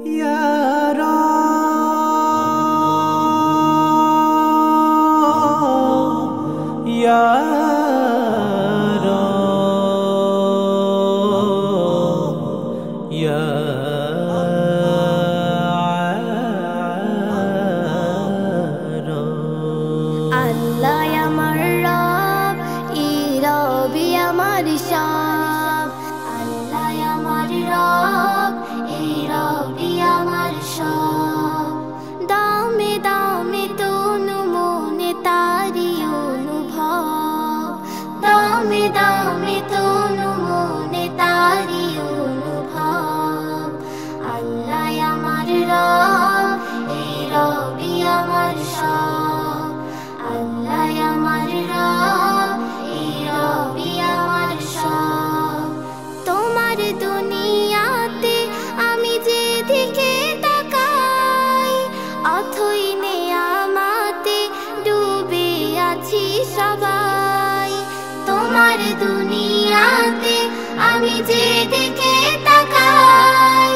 Ya Rab, Ya Rab, Ya Rab. Allah আমার রব, এই রবি আমার সব। আল্লাহ আমার রব, এই রবি আমার সব। দামে দামে তনু মনে তারি অনুভব, দামে দামে তনু মনে তারি অনুভব। আল্লাহ আমার রব, এই রবি আমার সব। আল্লাহ আমার রব, এই রবি আমার সব। তোমার দুনিয়াতে আমি যেদিকে তাকাই, অথই নেয়ামতে ডুবে আছি সবাই। তোমার দুনিয়াতে আমি যেদিকে তাকাই,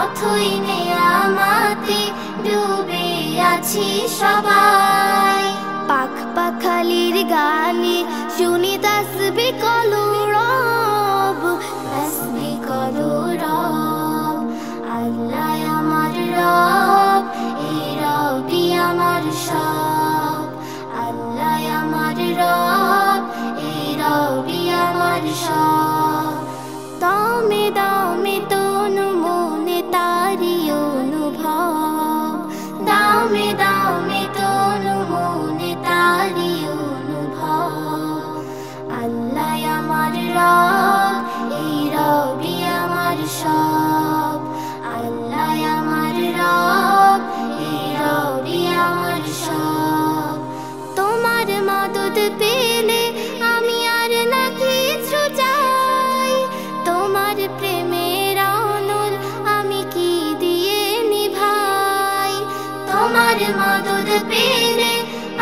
অথই নেয়ামতে ডুবে আছি সবাই। পাখ পাখালির গানে শুনি তাসবিহ করো রব, তাসবিহ করো রব। আল্লাহ আমার রব, এই রবি আমার সব। আল্লাহ আমার রব, এই রবি আমার সব। দামে দামে তনু মনে তারি অনুভব, দামে দামে তনু মনে তারি অনুভব। আল্লাহ আমার রব, এই রবি আমার সব। আল্লাহ আমার রব, এই রবি আমার সব। তোমার মদদ পেলে আমি আর না কিছু চাই, তোমার প্রেমের আনল আমি কি দিয়ে নিভাই। তোমার মদদ পেলে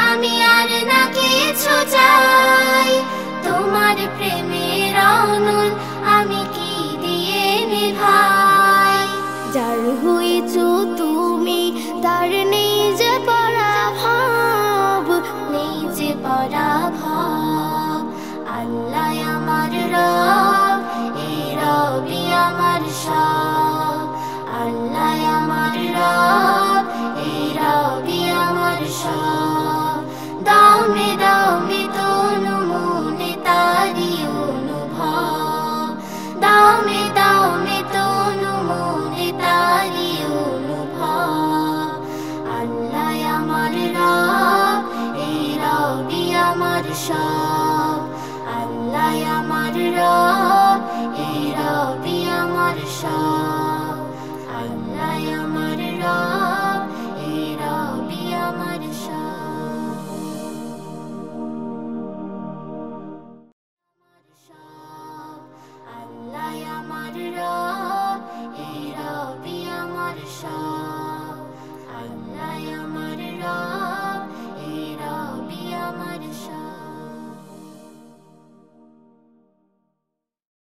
আমি আর না কিছু চাই, তোমার প্রেমের আনল আমি কি দিয়ে নিভাই। যার হয়েছো তুমি তার নেই যে পরাভব, নেই যে পরাভব। আল্লাহ আমার রব, এই রবি আমার সব। আল্লাহ আমার রব, এই রবি আমার সব। দামে দামে তনু মনে তারি অনুভব, দামে দামে তনু মনে তারি অনুভব। আল্লাহ আমার রব, এই রবি আমার সব। আল্লাহ আমার রব।